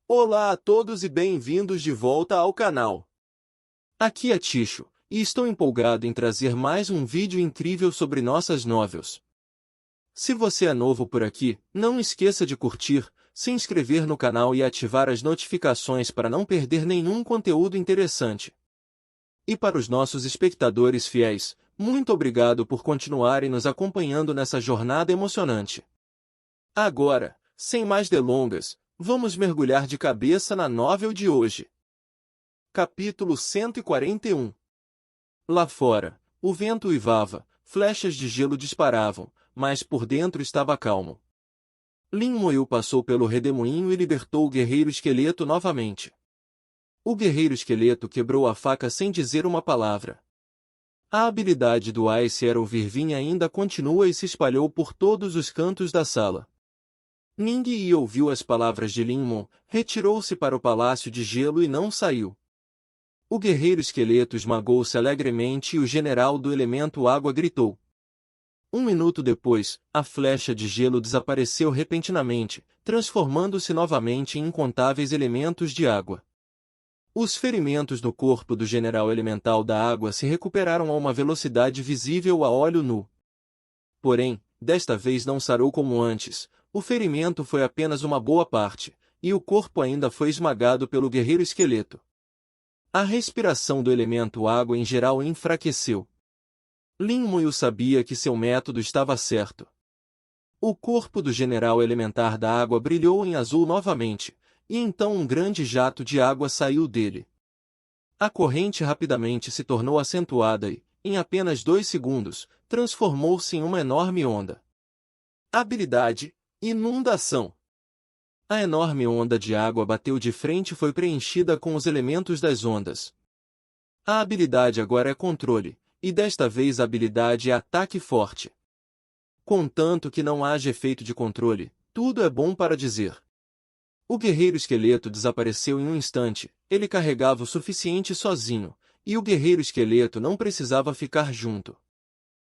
Olá a todos e bem-vindos de volta ao canal. Aqui é Ticho, e estou empolgado em trazer mais um vídeo incrível sobre nossas novels. Se você é novo por aqui, não esqueça de curtir, se inscrever no canal e ativar as notificações para não perder nenhum conteúdo interessante. E para os nossos espectadores fiéis, muito obrigado por continuarem nos acompanhando nessa jornada emocionante. Agora, sem mais delongas, vamos mergulhar de cabeça na novel de hoje. Capítulo 141. Lá fora, o vento uivava, flechas de gelo disparavam, mas por dentro estava calmo. Lin Moyu passou pelo redemoinho e libertou o guerreiro esqueleto novamente. O guerreiro esqueleto quebrou a faca sem dizer uma palavra. A habilidade do Ice Arrow Virvin ainda continua e se espalhou por todos os cantos da sala. Ning Yi ouviu as palavras de Lin Mo, retirou-se para o palácio de gelo e não saiu. O guerreiro esqueleto esmagou-se alegremente e o general do elemento água gritou. Um minuto depois, a flecha de gelo desapareceu repentinamente, transformando-se novamente em incontáveis elementos de água. Os ferimentos no corpo do general elemental da água se recuperaram a uma velocidade visível a olho nu. Porém, desta vez não sarou como antes. O ferimento foi apenas uma boa parte, e o corpo ainda foi esmagado pelo guerreiro esqueleto. A respiração do elemento água em geral enfraqueceu. Lin Moyu sabia que seu método estava certo. O corpo do general elementar da água brilhou em azul novamente, e então um grande jato de água saiu dele. A corrente rapidamente se tornou acentuada e, em apenas 2 segundos, transformou-se em uma enorme onda. Habilidade: Inundação. A enorme onda de água bateu de frente e foi preenchida com os elementos das ondas. A habilidade agora é controle, e desta vez a habilidade é ataque forte. Contanto que não haja efeito de controle, tudo é bom para dizer. O guerreiro esqueleto desapareceu em um instante, ele carregava o suficiente sozinho, e o guerreiro esqueleto não precisava ficar junto.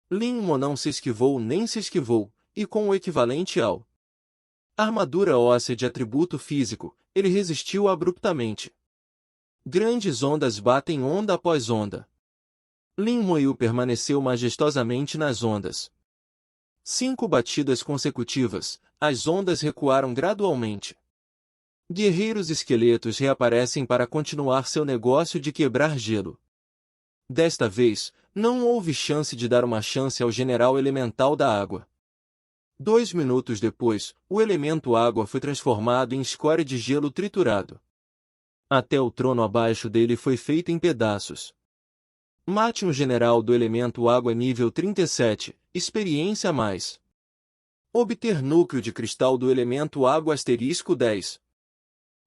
Lin Mo não se esquivou nem se esquivou, e com o equivalente ao armadura óssea de atributo físico, ele resistiu abruptamente. Grandes ondas batem onda após onda. Lin Moyu permaneceu majestosamente nas ondas. 5 batidas consecutivas, as ondas recuaram gradualmente. Guerreiros esqueletos reaparecem para continuar seu negócio de quebrar gelo. Desta vez, não houve chance de dar uma chance ao general elemental da água. 2 minutos depois, o elemento água foi transformado em escória de gelo triturado. Até o trono abaixo dele foi feito em pedaços. Mate um general do elemento água nível 37, experiência a mais. Obter núcleo de cristal do elemento água *10.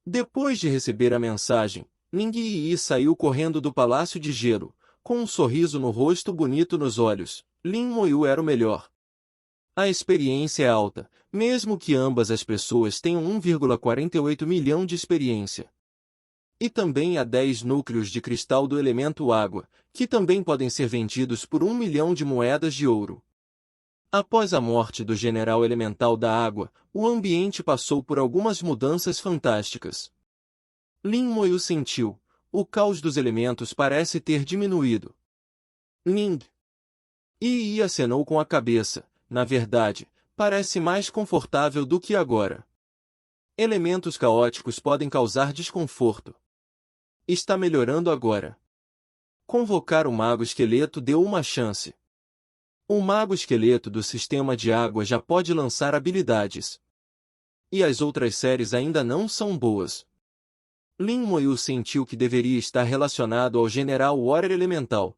Depois de receber a mensagem, Ning Yi saiu correndo do palácio de gelo, com um sorriso no rosto bonito nos olhos. Lin Moyu era o melhor. A experiência é alta, mesmo que ambas as pessoas tenham 1,48 milhão de experiência. E também há 10 núcleos de cristal do elemento água, que também podem ser vendidos por 1 milhão de moedas de ouro. Após a morte do general elemental da água, o ambiente passou por algumas mudanças fantásticas. Lin Moyu sentiu, o caos dos elementos parece ter diminuído. Ning Yi acenou com a cabeça. Na verdade, parece mais confortável do que agora. Elementos caóticos podem causar desconforto. Está melhorando agora. Convocar o Mago Esqueleto deu uma chance. O Mago Esqueleto do sistema de água já pode lançar habilidades. E as outras séries ainda não são boas. Lin Moyu sentiu que deveria estar relacionado ao General Warrior Elemental.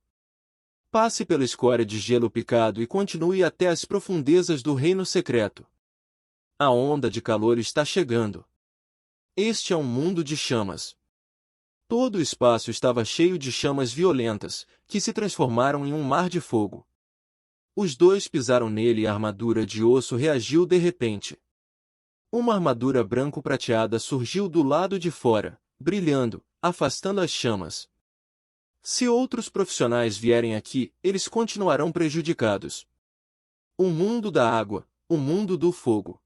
Passe pela escória de gelo picado e continue até as profundezas do Reino Secreto. A onda de calor está chegando. Este é um mundo de chamas. Todo o espaço estava cheio de chamas violentas, que se transformaram em um mar de fogo. Os dois pisaram nele e a armadura de osso reagiu de repente. Uma armadura branco-prateada surgiu do lado de fora, brilhando, afastando as chamas. Se outros profissionais vierem aqui, eles continuarão prejudicados. O mundo da água, o mundo do fogo.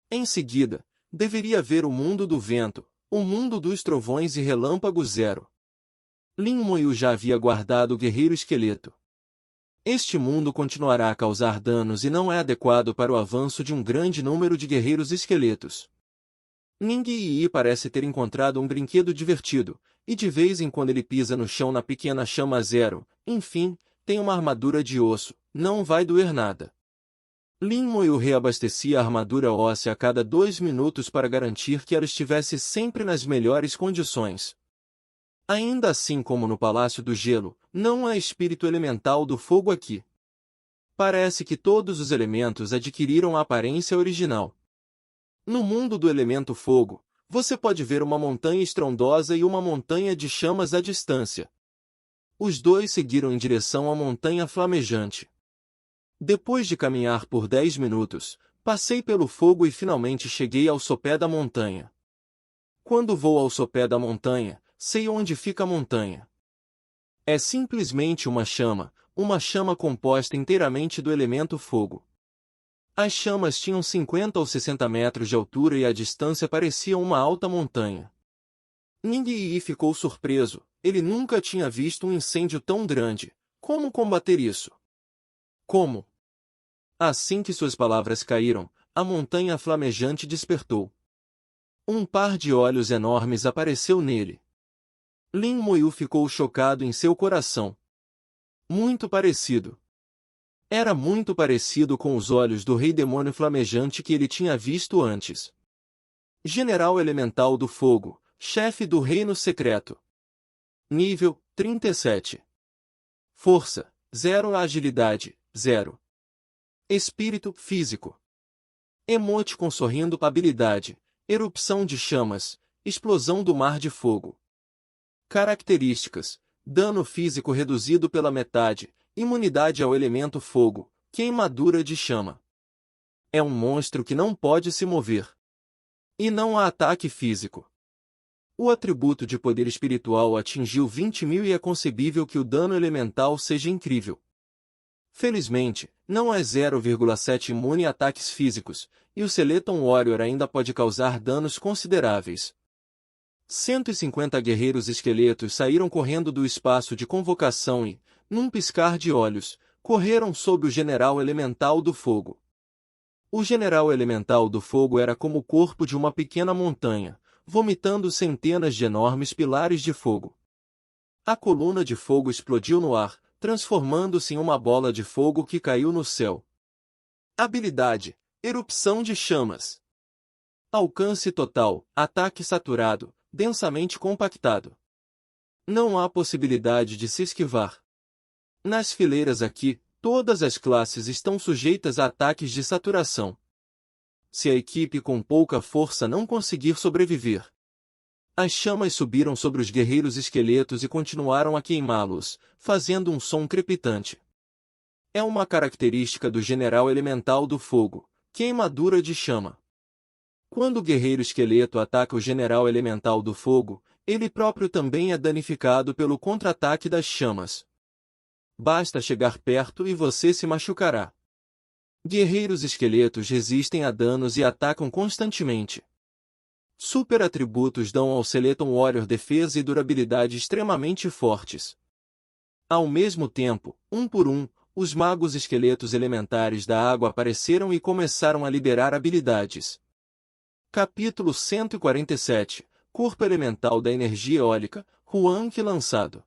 Em seguida, deveria haver o mundo do vento, O mundo dos trovões e relâmpagos 0. Lin Moyu já havia guardado o guerreiro esqueleto. Este mundo continuará a causar danos e não é adequado para o avanço de um grande número de guerreiros esqueletos. Ning Yi parece ter encontrado um brinquedo divertido, e de vez em quando ele pisa no chão na pequena chama 0, enfim, tem uma armadura de osso, não vai doer nada. Lin Moyu reabastecia a armadura óssea a cada 2 minutos para garantir que ela estivesse sempre nas melhores condições. Ainda assim como no Palácio do Gelo, não há espírito elemental do fogo aqui. Parece que todos os elementos adquiriram a aparência original. No mundo do elemento fogo, você pode ver uma montanha estrondosa e uma montanha de chamas à distância. Os dois seguiram em direção à montanha flamejante. Depois de caminhar por 10 minutos, passei pelo fogo e finalmente cheguei ao sopé da montanha. Quando vou ao sopé da montanha, sei onde fica a montanha. É simplesmente uma chama composta inteiramente do elemento fogo. As chamas tinham 50 ou 60 metros de altura e a distância parecia uma alta montanha. Ning Yi ficou surpreso, ele nunca tinha visto um incêndio tão grande. Como combater isso? Como? Assim que suas palavras caíram, a montanha flamejante despertou. Um par de olhos enormes apareceu nele. Lin Moyu ficou chocado em seu coração. Muito parecido. Era muito parecido com os olhos do rei demônio flamejante que ele tinha visto antes. General Elemental do Fogo, chefe do Reino Secreto. Nível 37. Força 0, agilidade 0. Espírito físico. Emoticon sorrindo, habilidade, erupção de chamas, explosão do mar de fogo. Características: dano físico reduzido pela metade, imunidade ao elemento fogo, queimadura de chama. É um monstro que não pode se mover. E não há ataque físico. O atributo de poder espiritual atingiu 20.000 e é concebível que o dano elemental seja incrível. Felizmente, não é 0,7 imune a ataques físicos, e o Skeleton Warrior ainda pode causar danos consideráveis. 150 guerreiros esqueletos saíram correndo do espaço de convocação e, num piscar de olhos, correram sob o General Elemental do Fogo. O General Elemental do Fogo era como o corpo de uma pequena montanha, vomitando centenas de enormes pilares de fogo. A coluna de fogo explodiu no ar, transformando-se em uma bola de fogo que caiu no céu. Habilidade: erupção de chamas. Alcance total: ataque saturado, densamente compactado. Não há possibilidade de se esquivar. Nas fileiras aqui, todas as classes estão sujeitas a ataques de saturação. Se a equipe com pouca força não conseguir sobreviver, as chamas subiram sobre os guerreiros esqueletos e continuaram a queimá-los, fazendo um som crepitante. É uma característica do General Elemental do Fogo, queimadura de chama. Quando o guerreiro esqueleto ataca o General Elemental do Fogo, ele próprio também é danificado pelo contra-ataque das chamas. Basta chegar perto e você se machucará. Guerreiros esqueletos resistem a danos e atacam constantemente. Super atributos dão ao Skeleton Warrior defesa e durabilidade extremamente fortes. Ao mesmo tempo, um por um, os magos esqueletos elementares da água apareceram e começaram a liberar habilidades. Capítulo 147 Corpo Elemental da Energia Eólica, Huanqi lançado.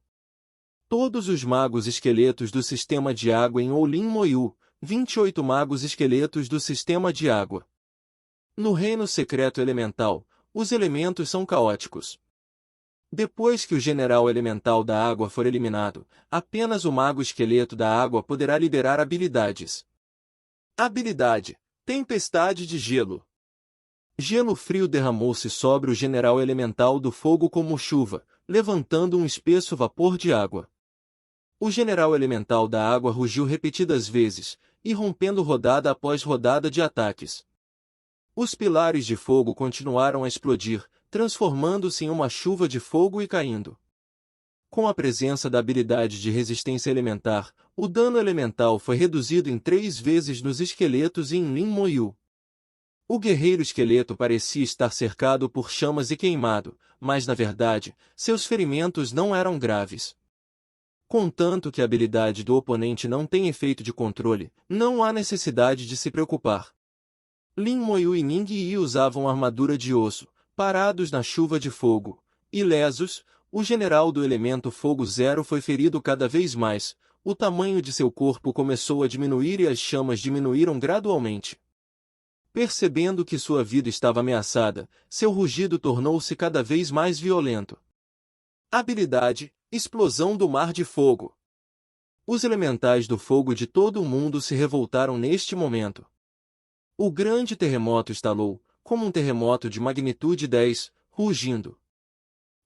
Todos os magos esqueletos do sistema de água em Olin Moyu, 28 magos esqueletos do sistema de água. No reino secreto elemental, os elementos são caóticos. Depois que o general elemental da água for eliminado, apenas o mago esqueleto da água poderá liberar habilidades. Habilidade: Tempestade de Gelo. Gelo frio derramou-se sobre o general elemental do fogo como chuva, levantando um espesso vapor de água. O general elemental da água rugiu repetidas vezes, irrompendo rodada após rodada de ataques. Os pilares de fogo continuaram a explodir, transformando-se em uma chuva de fogo e caindo. Com a presença da habilidade de resistência elementar, o dano elemental foi reduzido em 3 vezes nos esqueletos e em Lin Moyu. O guerreiro esqueleto parecia estar cercado por chamas e queimado, mas na verdade, seus ferimentos não eram graves. Contanto que a habilidade do oponente não tem efeito de controle, não há necessidade de se preocupar. Lin Moyu e Ning Yi usavam armadura de osso, parados na chuva de fogo. Ilesos, o general do elemento Fogo Zero foi ferido cada vez mais, o tamanho de seu corpo começou a diminuir e as chamas diminuíram gradualmente. Percebendo que sua vida estava ameaçada, seu rugido tornou-se cada vez mais violento. Habilidade: Explosão do Mar de Fogo. Os elementais do fogo de todo o mundo se revoltaram neste momento. O grande terremoto estalou, como um terremoto de magnitude 10, rugindo.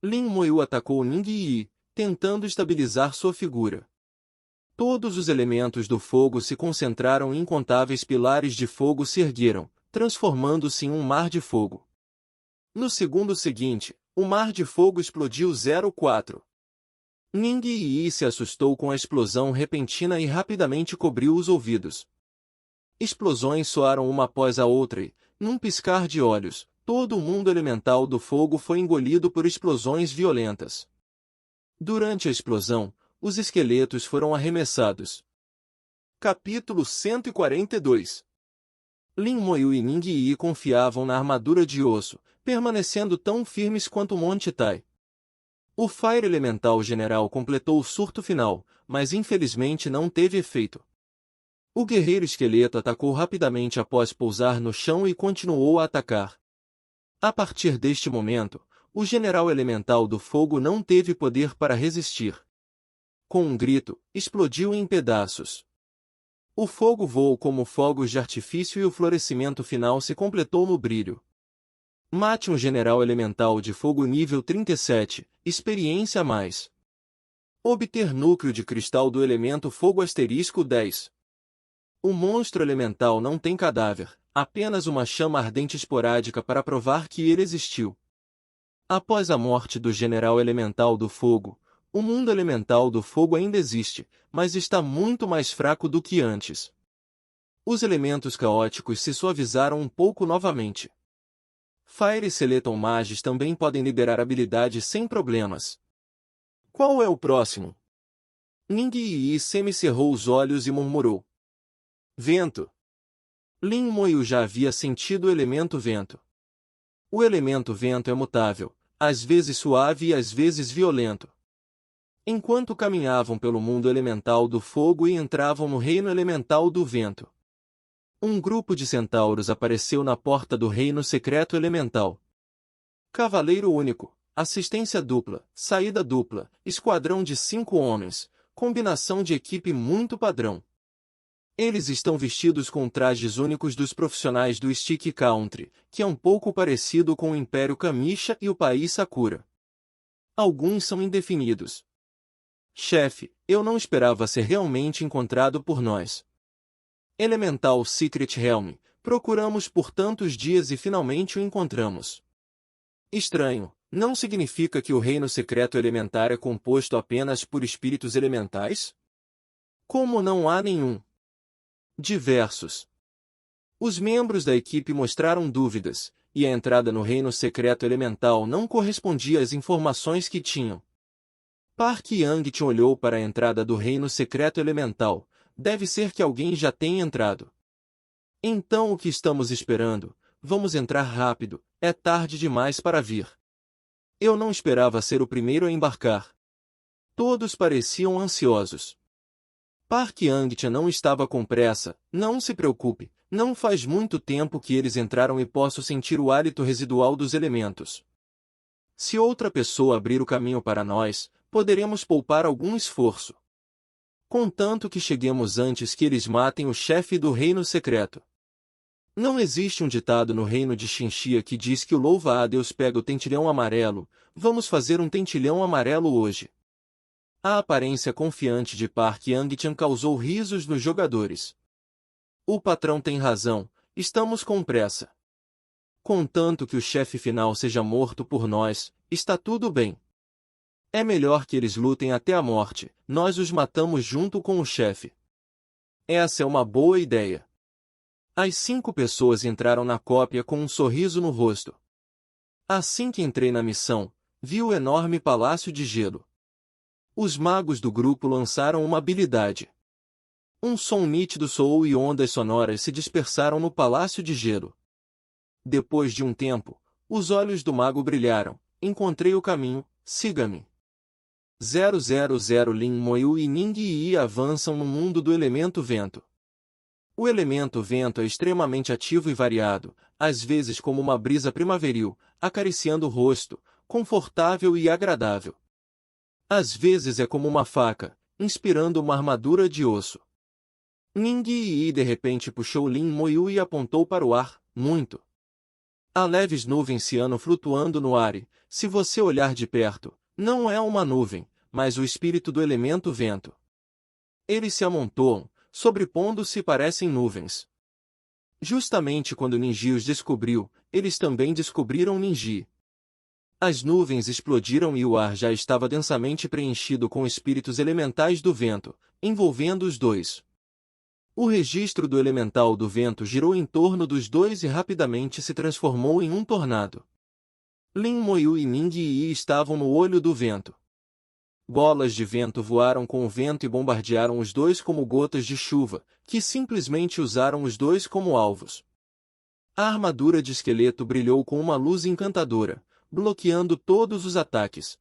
Lin Moyu atacou Ning Yi, tentando estabilizar sua figura. Todos os elementos do fogo se concentraram e incontáveis pilares de fogo se ergueram, transformando-se em um mar de fogo. No segundo seguinte, o mar de fogo explodiu 04. Ning Yi se assustou com a explosão repentina e rapidamente cobriu os ouvidos. Explosões soaram uma após a outra e, num piscar de olhos, todo o mundo elemental do fogo foi engolido por explosões violentas. Durante a explosão, os esqueletos foram arremessados. Capítulo 142. Lin Moyu e Ning Yi confiavam na armadura de osso, permanecendo tão firmes quanto o Monte Tai. O Fire Elemental General completou o surto final, mas infelizmente não teve efeito. O guerreiro esqueleto atacou rapidamente após pousar no chão e continuou a atacar. A partir deste momento, o General Elemental do Fogo não teve poder para resistir. Com um grito, explodiu em pedaços. O fogo voou como fogos de artifício e o florescimento final se completou no brilho. Mate um General Elemental de Fogo nível 37, experiência a mais. Obter núcleo de cristal do elemento Fogo asterisco 10. O monstro elemental não tem cadáver, apenas uma chama ardente esporádica para provar que ele existiu. Após a morte do General Elemental do Fogo, o mundo elemental do fogo ainda existe, mas está muito mais fraco do que antes. Os elementos caóticos se suavizaram um pouco novamente. Fire e Skeleton Mages também podem liberar habilidades sem problemas. Qual é o próximo? Ning Yi semicerrou os olhos e murmurou. Vento. Lin Moyu já havia sentido o elemento vento. O elemento vento é mutável, às vezes suave e às vezes violento. Enquanto caminhavam pelo mundo elemental do fogo e entravam no reino elemental do vento, um grupo de centauros apareceu na porta do reino secreto elemental. Cavaleiro único, assistência dupla, saída dupla, esquadrão de 5 homens, combinação de equipe muito padrão. Eles estão vestidos com trajes únicos dos profissionais do Stick Country, que é um pouco parecido com o Império Kamisha e o país Sakura. Alguns são indefinidos. Chefe, eu não esperava ser realmente encontrado por nós. Elemental Secret Helm, procuramos por tantos dias e finalmente o encontramos. Estranho, não significa que o reino secreto elementar é composto apenas por espíritos elementais? Como não há nenhum? Diversos. Os membros da equipe mostraram dúvidas, e a entrada no reino secreto elemental não correspondia às informações que tinham. Park Yang-chan olhou para a entrada do reino secreto elemental. Deve ser que alguém já tenha entrado. Então o que estamos esperando? Vamos entrar rápido, é tarde demais para vir. Eu não esperava ser o primeiro a embarcar. Todos pareciam ansiosos. Park Yang-chan não estava com pressa, não se preocupe, não faz muito tempo que eles entraram e posso sentir o hálito residual dos elementos. Se outra pessoa abrir o caminho para nós, poderemos poupar algum esforço. Contanto que cheguemos antes que eles matem o chefe do reino secreto. Não existe um ditado no reino de Xinxia que diz que o louva-a-Deus pega o tentilhão amarelo, vamos fazer um tentilhão amarelo hoje. A aparência confiante de Park Yang-chan causou risos nos jogadores. O patrão tem razão, estamos com pressa. Contanto que o chefe final seja morto por nós, está tudo bem. É melhor que eles lutem até a morte, nós os matamos junto com o chefe. Essa é uma boa ideia. As 5 pessoas entraram na cópia com um sorriso no rosto. Assim que entrei na missão, vi o enorme palácio de gelo. Os magos do grupo lançaram uma habilidade. Um som nítido soou e ondas sonoras se dispersaram no palácio de gelo. Depois de um tempo, os olhos do mago brilharam. Encontrei o caminho, siga-me. 000 Lin Moyu e Ning Yi avançam no mundo do elemento vento. O elemento vento é extremamente ativo e variado, às vezes como uma brisa primaveril, acariciando o rosto, confortável e agradável. Às vezes é como uma faca, inspirando uma armadura de osso. Ning Yi de repente puxou Lin Moyu e apontou para o ar, muito. Há leves nuvens ciano flutuando no ar e, se você olhar de perto, não é uma nuvem, mas o espírito do elemento vento. Eles se amontoam, sobrepondo-se e parecem nuvens. Justamente quando Ninji os descobriu, eles também descobriram Ninji. As nuvens explodiram e o ar já estava densamente preenchido com espíritos elementais do vento, envolvendo os dois. O registro do elemental do vento girou em torno dos dois e rapidamente se transformou em um tornado. Lin Moyu e Ning Yi estavam no olho do vento. Bolas de vento voaram com o vento e bombardearam os dois como gotas de chuva, que simplesmente usaram os dois como alvos. A armadura de esqueleto brilhou com uma luz encantadora, bloqueando todos os ataques.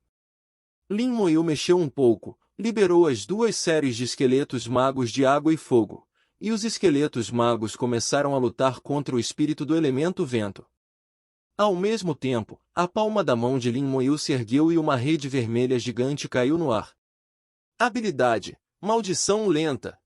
Lin Moyu mexeu um pouco, liberou as 2 séries de esqueletos magos de água e fogo, e os esqueletos magos começaram a lutar contra o espírito do elemento vento. Ao mesmo tempo, a palma da mão de Lin Moyu se ergueu e uma rede vermelha gigante caiu no ar. Habilidade: Maldição Lenta.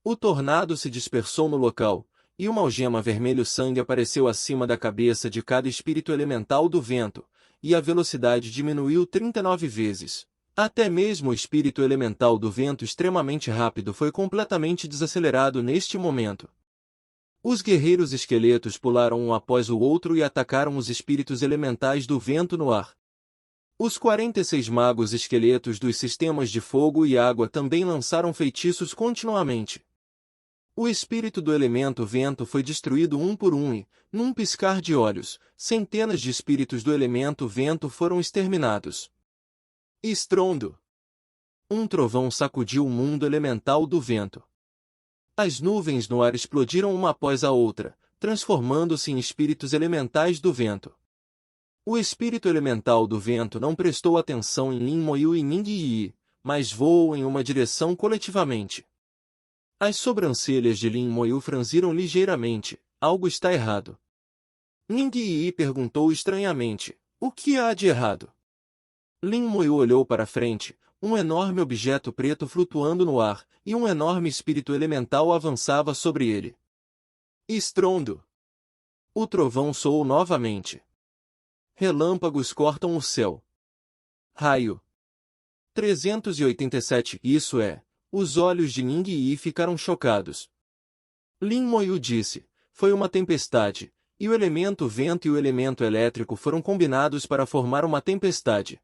O tornado se dispersou no local, e uma algema vermelho-sangue apareceu acima da cabeça de cada espírito elemental do vento, e a velocidade diminuiu 39 vezes. Até mesmo o espírito elemental do vento extremamente rápido foi completamente desacelerado neste momento. Os guerreiros esqueletos pularam um após o outro e atacaram os espíritos elementais do vento no ar. Os 46 magos esqueletos dos sistemas de fogo e água também lançaram feitiços continuamente. O espírito do elemento vento foi destruído um por um e, num piscar de olhos, centenas de espíritos do elemento vento foram exterminados. Estrondo! Um trovão sacudiu o mundo elemental do vento. As nuvens no ar explodiram uma após a outra, transformando-se em espíritos elementais do vento. O espírito elemental do vento não prestou atenção em Lin Moyu e Ning Yi, mas voou em uma direção coletivamente. As sobrancelhas de Lin Moyu franziram ligeiramente. Algo está errado. Ning Yi perguntou estranhamente: o que há de errado? Lin Moyu olhou para frente, um enorme objeto preto flutuando no ar, e um enorme espírito elemental avançava sobre ele. Estrondo! O trovão soou novamente. Relâmpagos cortam o céu. Raio! 387. Isso é, os olhos de Ning Yi ficaram chocados. Lin Moyu disse: foi uma tempestade, e o elemento vento e o elemento elétrico foram combinados para formar uma tempestade.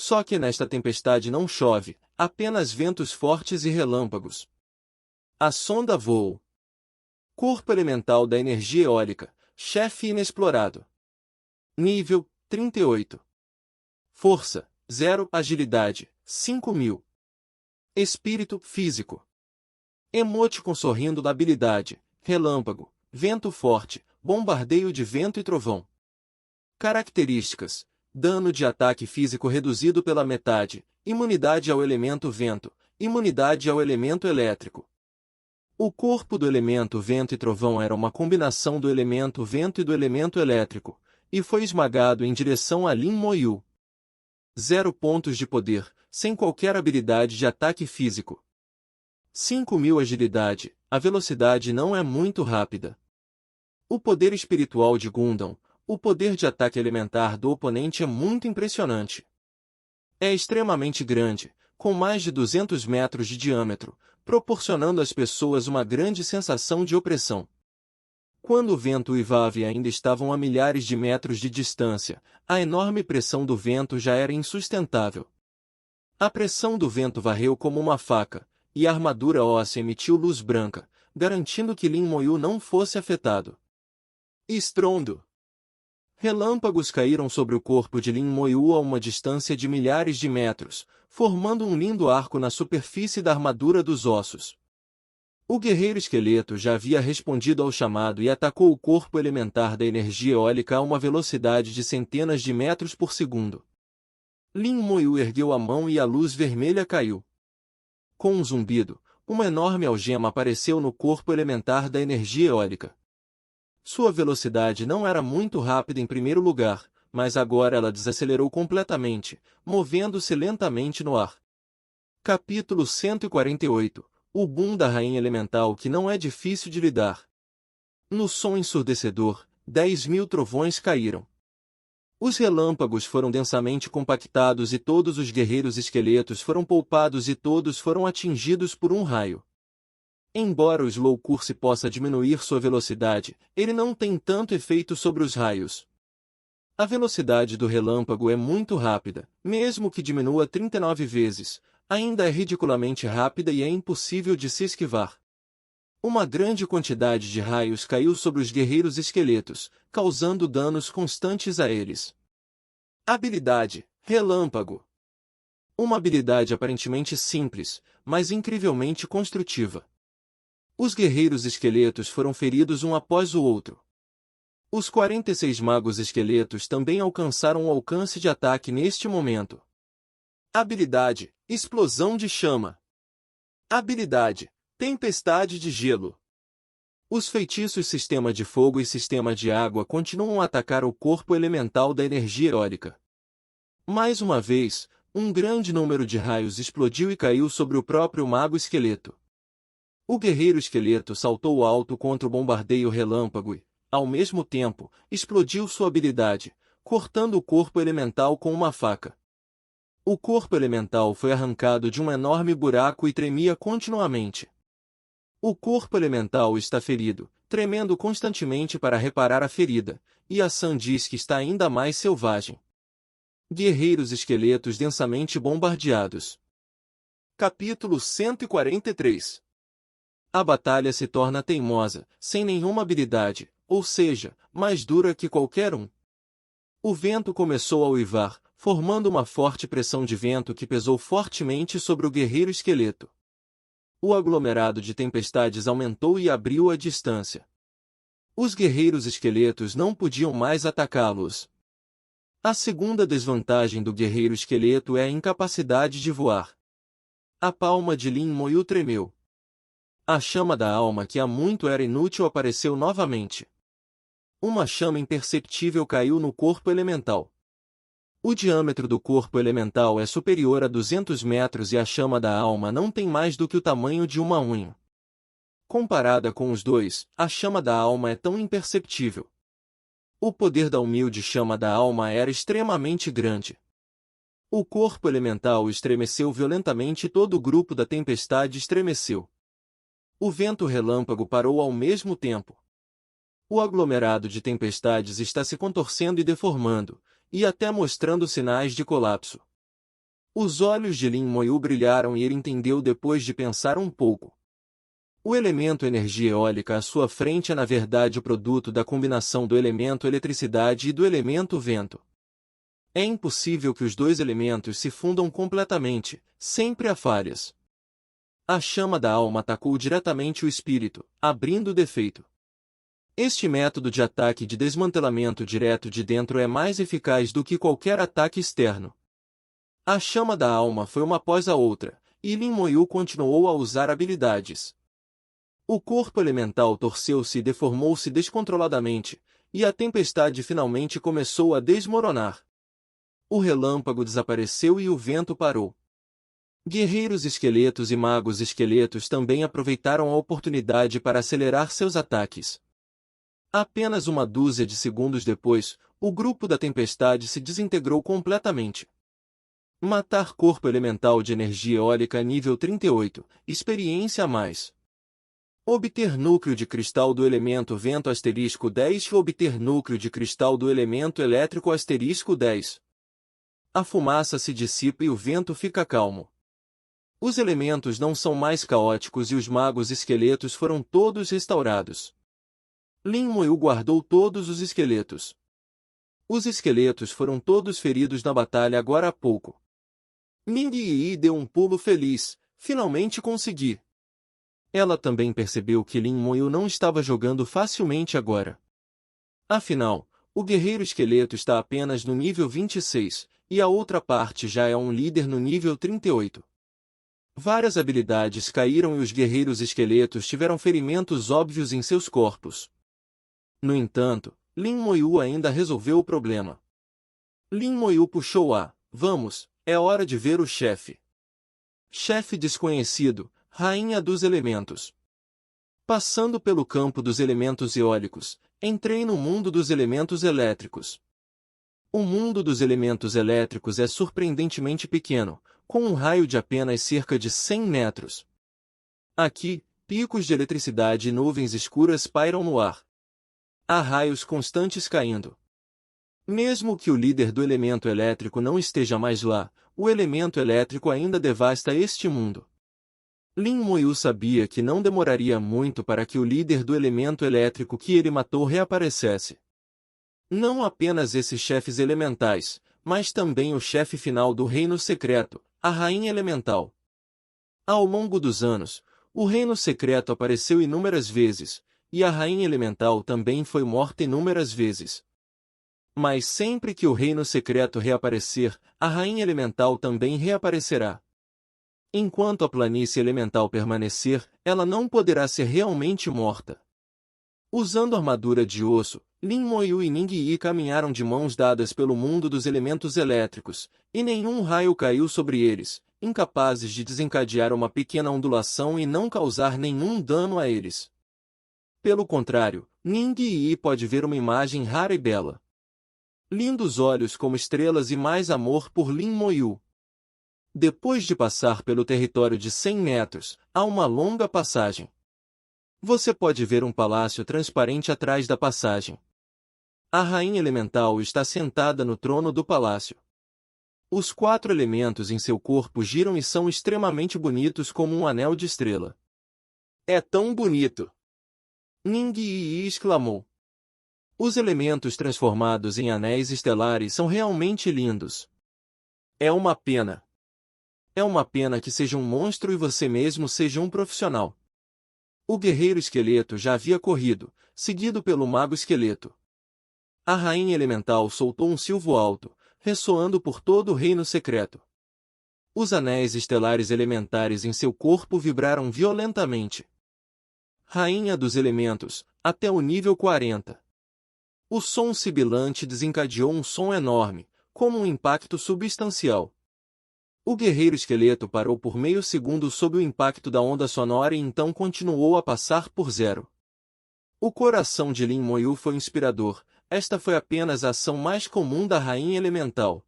Só que nesta tempestade não chove, apenas ventos fortes e relâmpagos. A sonda voou. Corpo elemental da energia eólica, chefe inexplorado. Nível 38. Força 0, agilidade 5000. Espírito físico. Emoticon sorrindo da habilidade, relâmpago, vento forte, bombardeio de vento e trovão. Características: dano de ataque físico reduzido pela metade, imunidade ao elemento vento, imunidade ao elemento elétrico. O corpo do elemento vento e trovão era uma combinação do elemento vento e do elemento elétrico, e foi esmagado em direção a Lin Moyu. 0 pontos de poder, sem qualquer habilidade de ataque físico. 5000 agilidade, a velocidade não é muito rápida. O poder espiritual de Gundam, o poder de ataque elementar do oponente é muito impressionante. É extremamente grande, com mais de 200 metros de diâmetro, proporcionando às pessoas uma grande sensação de opressão. Quando o vento uivava e ainda estavam a milhares de metros de distância, a enorme pressão do vento já era insustentável. A pressão do vento varreu como uma faca, e a armadura óssea emitiu luz branca, garantindo que Lin Moyu não fosse afetado. Estrondo. Relâmpagos caíram sobre o corpo de Lin Moyu a uma distância de milhares de metros, formando um lindo arco na superfície da armadura dos ossos. O guerreiro esqueleto já havia respondido ao chamado e atacou o corpo elementar da energia eólica a uma velocidade de centenas de metros por segundo. Lin Moyu ergueu a mão e a luz vermelha caiu. Com um zumbido, uma enorme algema apareceu no corpo elementar da energia eólica. Sua velocidade não era muito rápida em primeiro lugar, mas agora ela desacelerou completamente, movendo-se lentamente no ar. Capítulo 148 – O boom da rainha elemental que não é difícil de lidar. No som ensurdecedor, 10.000 trovões caíram. Os relâmpagos foram densamente compactados e todos os guerreiros esqueletos foram poupados e todos foram atingidos por um raio. Embora o Slow Curse possa diminuir sua velocidade, ele não tem tanto efeito sobre os raios. A velocidade do relâmpago é muito rápida, mesmo que diminua 39 vezes, ainda é ridiculamente rápida e é impossível de se esquivar. Uma grande quantidade de raios caiu sobre os guerreiros esqueletos, causando danos constantes a eles. Habilidade: Relâmpago. Uma habilidade aparentemente simples, mas incrivelmente construtiva. Os guerreiros esqueletos foram feridos um após o outro. Os 46 magos esqueletos também alcançaram o alcance de ataque neste momento. Habilidade: Explosão de chama. Habilidade: Tempestade de gelo. Os feitiços Sistema de Fogo e Sistema de Água continuam a atacar o corpo elemental da energia eólica. Mais uma vez, um grande número de raios explodiu e caiu sobre o próprio mago esqueleto. O guerreiro esqueleto saltou alto contra o bombardeio relâmpago e, ao mesmo tempo, explodiu sua habilidade, cortando o corpo elemental com uma faca. O corpo elemental foi arrancado de um enorme buraco e tremia continuamente. O corpo elemental está ferido, tremendo constantemente para reparar a ferida, e a San diz que está ainda mais selvagem. Guerreiros esqueletos densamente bombardeados. Capítulo 143. A batalha se torna teimosa, sem nenhuma habilidade, ou seja, mais dura que qualquer um. O vento começou a uivar, formando uma forte pressão de vento que pesou fortemente sobre o guerreiro esqueleto. O aglomerado de tempestades aumentou e abriu a distância. Os guerreiros esqueletos não podiam mais atacá-los. A segunda desvantagem do guerreiro esqueleto é a incapacidade de voar. A palma de Lin Moyu tremeu. A chama da alma que há muito era inútil apareceu novamente. Uma chama imperceptível caiu no corpo elemental. O diâmetro do corpo elemental é superior a 200 metros e a chama da alma não tem mais do que o tamanho de uma unha. Comparada com os dois, a chama da alma é tão imperceptível. O poder da humilde chama da alma era extremamente grande. O corpo elemental estremeceu violentamente e todo o grupo da tempestade estremeceu. O vento relâmpago parou ao mesmo tempo. O aglomerado de tempestades está se contorcendo e deformando, e até mostrando sinais de colapso. Os olhos de Lin Moyu brilharam e ele entendeu depois de pensar um pouco. O elemento energia eólica à sua frente é na verdade o produto da combinação do elemento eletricidade e do elemento vento. É impossível que os dois elementos se fundam completamente, sempre há falhas. A chama da alma atacou diretamente o espírito, abrindo o defeito. Este método de ataque de desmantelamento direto de dentro é mais eficaz do que qualquer ataque externo. A chama da alma foi uma após a outra, e Lin Moyu continuou a usar habilidades. O corpo elemental torceu-se e deformou-se descontroladamente, e a tempestade finalmente começou a desmoronar. O relâmpago desapareceu e o vento parou. Guerreiros esqueletos e magos esqueletos também aproveitaram a oportunidade para acelerar seus ataques. Apenas uma dúzia de segundos depois, o grupo da tempestade se desintegrou completamente. Matar corpo elemental de energia eólica nível 38, experiência a mais. Obter núcleo de cristal do elemento vento *10 obter núcleo de cristal do elemento elétrico *10. A fumaça se dissipa e o vento fica calmo. Os elementos não são mais caóticos e os magos esqueletos foram todos restaurados. Lin Moyu guardou todos os esqueletos. Os esqueletos foram todos feridos na batalha agora há pouco. Ning Yi deu um pulo feliz, finalmente consegui. Ela também percebeu que Lin Moyu não estava jogando facilmente agora. Afinal, o guerreiro esqueleto está apenas no nível 26, e a outra parte já é um líder no nível 38. Várias habilidades caíram e os guerreiros esqueletos tiveram ferimentos óbvios em seus corpos. No entanto, Lin Moyu ainda resolveu o problema. Lin Moyu puxou a "Vamos, é hora de ver o chefe." Chefe desconhecido, rainha dos elementos. Passando pelo campo dos elementos eólicos, entrei no mundo dos elementos elétricos. O mundo dos elementos elétricos é surpreendentemente pequeno, com um raio de apenas cerca de 100 metros. Aqui, picos de eletricidade e nuvens escuras pairam no ar. Há raios constantes caindo. Mesmo que o líder do elemento elétrico não esteja mais lá, o elemento elétrico ainda devasta este mundo. Lin Moyu sabia que não demoraria muito para que o líder do elemento elétrico que ele matou reaparecesse. Não apenas esses chefes elementais, mas também o chefe final do Reino Secreto, a Rainha Elemental. Ao longo dos anos, o Reino Secreto apareceu inúmeras vezes, e a Rainha Elemental também foi morta inúmeras vezes. Mas sempre que o Reino Secreto reaparecer, a Rainha Elemental também reaparecerá. Enquanto a planície elemental permanecer, ela não poderá ser realmente morta. Usando armadura de osso, Lin Moyu e Ning Yi caminharam de mãos dadas pelo mundo dos elementos elétricos, e nenhum raio caiu sobre eles, incapazes de desencadear uma pequena ondulação e não causar nenhum dano a eles. Pelo contrário, Ning Yi pode ver uma imagem rara e bela. Lindos olhos como estrelas e mais amor por Lin Moyu. Depois de passar pelo território de 100 metros, há uma longa passagem. Você pode ver um palácio transparente atrás da passagem. A Rainha Elemental está sentada no trono do palácio. Os 4 elementos em seu corpo giram e são extremamente bonitos como um anel de estrela. É tão bonito! Ning Yi exclamou. Os elementos transformados em anéis estelares são realmente lindos. É uma pena. É uma pena que seja um monstro e você mesmo seja um profissional. O guerreiro esqueleto já havia corrido, seguido pelo mago esqueleto. A rainha elemental soltou um silvo alto, ressoando por todo o reino secreto. Os anéis estelares elementares em seu corpo vibraram violentamente. Rainha dos elementos, até o nível 40. O som sibilante desencadeou um som enorme, como um impacto substancial. O guerreiro esqueleto parou por meio segundo sob o impacto da onda sonora e então continuou a passar por 0. O coração de Lin Moyu foi inspirador, esta foi apenas a ação mais comum da Rainha Elemental.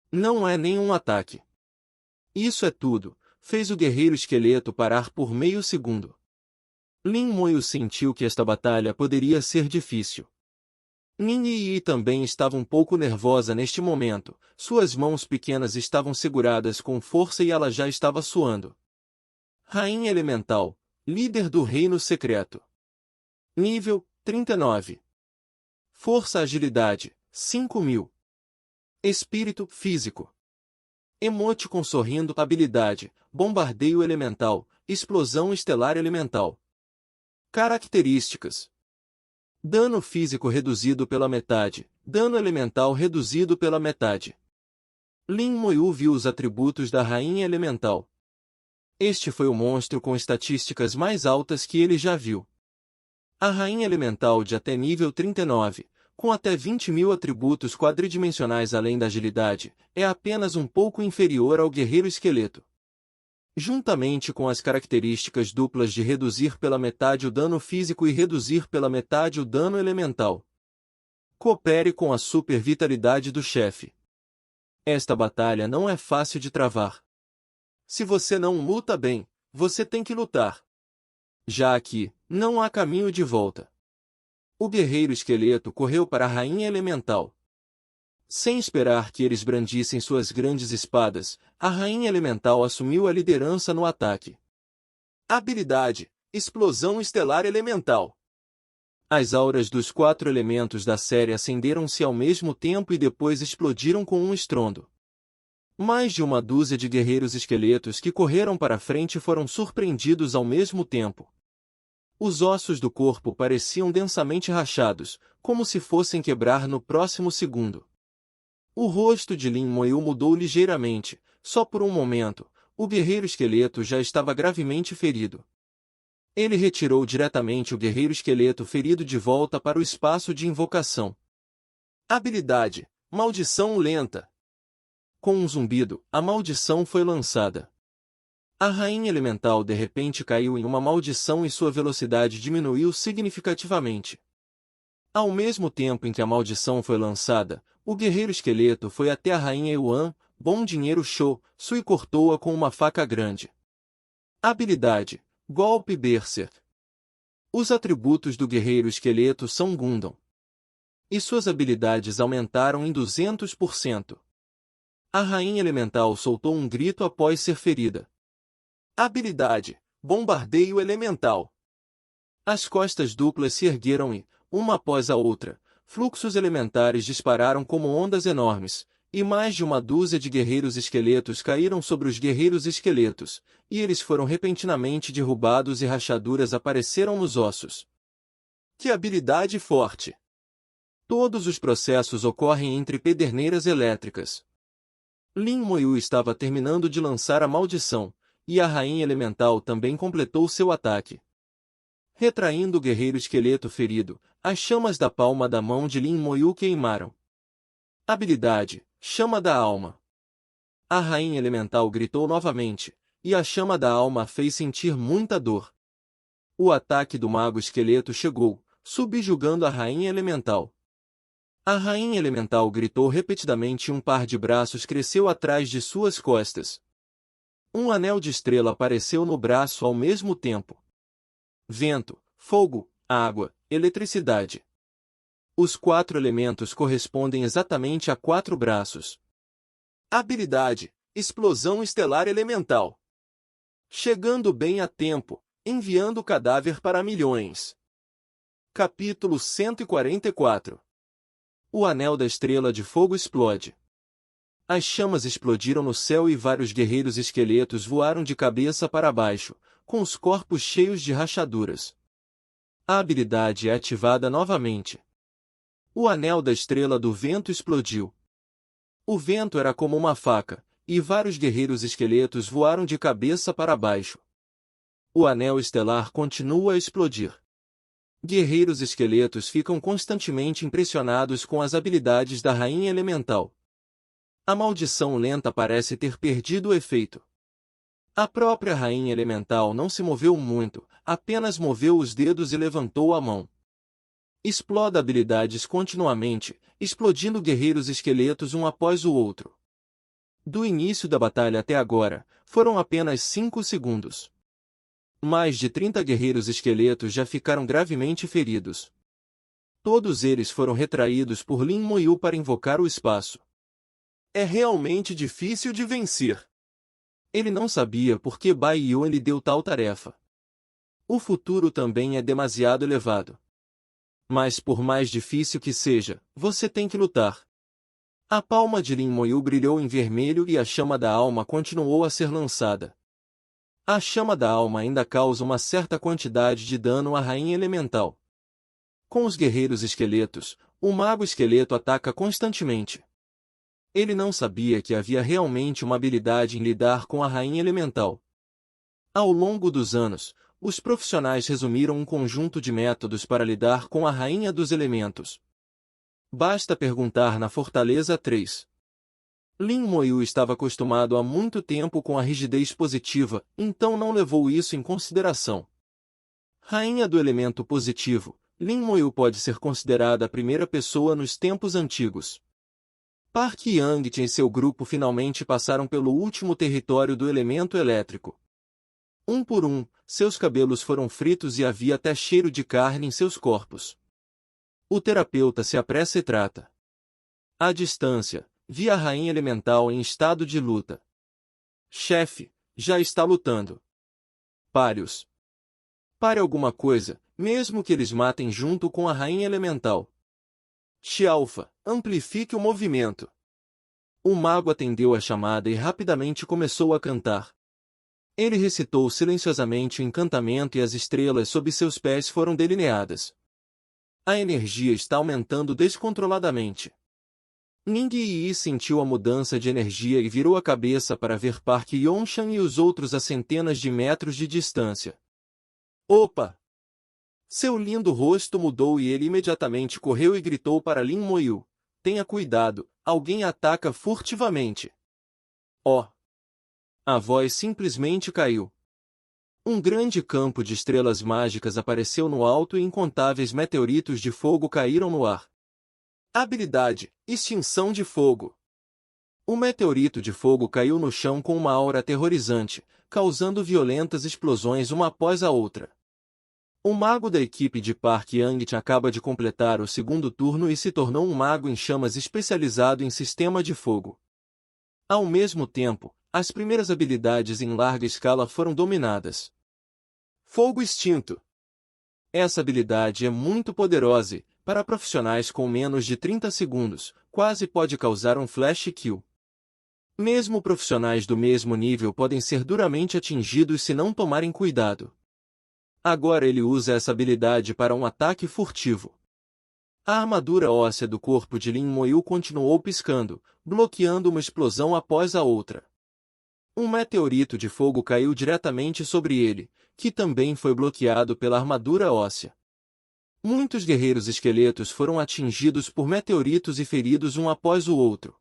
Não é nenhum ataque. Isso é tudo, fez o guerreiro esqueleto parar por meio segundo. Lin Moyu sentiu que esta batalha poderia ser difícil. Ning Yi também estava um pouco nervosa neste momento, suas mãos pequenas estavam seguradas com força e ela já estava suando. Rainha Elemental, líder do Reino Secreto. Nível 39. Força Agilidade, 5.000. Espírito Físico. Emoticon sorrindo. Habilidade, Bombardeio Elemental, Explosão Estelar Elemental. Características. Dano físico reduzido pela metade, dano elemental reduzido pela metade. Lin Moyu viu os atributos da Rainha Elemental. Este foi o monstro com estatísticas mais altas que ele já viu. A Rainha Elemental de até nível 39, com até 20.000 atributos quadridimensionais além da agilidade, é apenas um pouco inferior ao Guerreiro Esqueleto. Juntamente com as características duplas de reduzir pela metade o dano físico e reduzir pela metade o dano elemental. Coopere com a super vitalidade do chefe. Esta batalha não é fácil de travar. Se você não luta bem, você tem que lutar. Já aqui, não há caminho de volta. O guerreiro esqueleto correu para a Rainha Elemental. Sem esperar que eles brandissem suas grandes espadas, a Rainha Elemental assumiu a liderança no ataque. Habilidade: Explosão Estelar Elemental. As auras dos 4 elementos da série acenderam-se ao mesmo tempo e depois explodiram com um estrondo. Mais de uma dúzia de guerreiros esqueletos que correram para frente foram surpreendidos ao mesmo tempo. Os ossos do corpo pareciam densamente rachados, como se fossem quebrar no próximo segundo. O rosto de Lin Moyu mudou ligeiramente, só por um momento. O guerreiro esqueleto já estava gravemente ferido. Ele retirou diretamente o guerreiro esqueleto ferido de volta para o espaço de invocação. Habilidade: Maldição Lenta. Com um zumbido, a maldição foi lançada. A Rainha Elemental de repente caiu em uma maldição e sua velocidade diminuiu significativamente. Ao mesmo tempo em que a maldição foi lançada, o guerreiro esqueleto foi até a Rainha Yuan, Bom Dinheiro Show, e cortou-a com uma faca grande. Habilidade: Golpe Berserk. Os atributos do guerreiro esqueleto são Gundam. E suas habilidades aumentaram em 200%. A Rainha Elemental soltou um grito após ser ferida. Habilidade: Bombardeio Elemental. As costas duplas se ergueram e, uma após a outra, fluxos elementares dispararam como ondas enormes, e mais de uma dúzia de guerreiros esqueletos caíram sobre os guerreiros esqueletos, e eles foram repentinamente derrubados e rachaduras apareceram nos ossos. Que habilidade forte! Todos os processos ocorrem entre pederneiras elétricas. Lin Moyu estava terminando de lançar a maldição, e a Rainha Elemental também completou seu ataque. Retraindo o guerreiro esqueleto ferido, as chamas da palma da mão de Lin Moyu queimaram. Habilidade: Chama da Alma. A Rainha Elemental gritou novamente, e a chama da alma fez sentir muita dor. O ataque do Mago Esqueleto chegou, subjugando a Rainha Elemental. A Rainha Elemental gritou repetidamente e um par de braços cresceu atrás de suas costas. Um anel de estrela apareceu no braço ao mesmo tempo. Vento, fogo, água, eletricidade. Os 4 elementos correspondem exatamente a 4 braços. Habilidade: Explosão Estelar Elemental. Chegando bem a tempo, enviando o cadáver para milhões. Capítulo 144. O Anel da Estrela de Fogo explode. As chamas explodiram no céu e vários guerreiros esqueletos voaram de cabeça para baixo, com os corpos cheios de rachaduras. A habilidade é ativada novamente. O Anel da Estrela do Vento explodiu. O vento era como uma faca, e vários guerreiros esqueletos voaram de cabeça para baixo. O Anel Estelar continua a explodir. Guerreiros esqueletos ficam constantemente impressionados com as habilidades da Rainha Elemental. A maldição lenta parece ter perdido o efeito. A própria Rainha Elemental não se moveu muito, apenas moveu os dedos e levantou a mão. Exploda habilidades continuamente, explodindo guerreiros esqueletos um após o outro. Do início da batalha até agora, foram apenas 5 segundos. Mais de 30 guerreiros esqueletos já ficaram gravemente feridos. Todos eles foram retraídos por Lin Moyu para invocar o espaço. É realmente difícil de vencer. Ele não sabia por que Bai Yuan lhe deu tal tarefa. O futuro também é demasiado elevado. Mas por mais difícil que seja, você tem que lutar. A palma de Lin Moyu brilhou em vermelho e a chama da alma continuou a ser lançada. A chama da alma ainda causa uma certa quantidade de dano à Rainha Elemental. Com os guerreiros esqueletos, o Mago Esqueleto ataca constantemente. Ele não sabia que havia realmente uma habilidade em lidar com a Rainha Elemental. Ao longo dos anos, os profissionais resumiram um conjunto de métodos para lidar com a Rainha dos Elementos. Basta perguntar na Fortaleza 3. Lin Moyu estava acostumado há muito tempo com a rigidez positiva, então não levou isso em consideração. Rainha do elemento positivo, Lin Moyu pode ser considerada a primeira pessoa nos tempos antigos. Park Yang e seu grupo finalmente passaram pelo último território do elemento elétrico. Um por um, seus cabelos foram fritos e havia até cheiro de carne em seus corpos. O terapeuta se apressa e trata. À distância, vi a rainha elemental em estado de luta. Chefe, já está lutando. Pare-os. Pare alguma coisa, mesmo que eles matem junto com a rainha elemental. Tialfa, amplifique o movimento. O mago atendeu a chamada e rapidamente começou a cantar. Ele recitou silenciosamente o encantamento e as estrelas sob seus pés foram delineadas. A energia está aumentando descontroladamente. Ning Yi sentiu a mudança de energia e virou a cabeça para ver Park Yonshan e os outros a centenas de metros de distância. Opa! Seu lindo rosto mudou e ele imediatamente correu e gritou para Lin Moyu. Tenha cuidado, alguém ataca furtivamente. Oh! A voz simplesmente caiu. Um grande campo de estrelas mágicas apareceu no alto e incontáveis meteoritos de fogo caíram no ar. Habilidade: Extinção de fogo. O meteorito de fogo caiu no chão com uma aura aterrorizante, causando violentas explosões uma após a outra. O mago da equipe de Park Yangtze acaba de completar o segundo turno e se tornou um mago em chamas especializado em sistema de fogo. Ao mesmo tempo, as primeiras habilidades em larga escala foram dominadas. Fogo extinto. Essa habilidade é muito poderosa e, para profissionais com menos de 30 segundos, quase pode causar um flash kill. Mesmo profissionais do mesmo nível podem ser duramente atingidos se não tomarem cuidado. Agora ele usa essa habilidade para um ataque furtivo. A armadura óssea do corpo de Lin Moyu continuou piscando, bloqueando uma explosão após a outra. Um meteorito de fogo caiu diretamente sobre ele, que também foi bloqueado pela armadura óssea. Muitos guerreiros esqueletos foram atingidos por meteoritos e feridos um após o outro.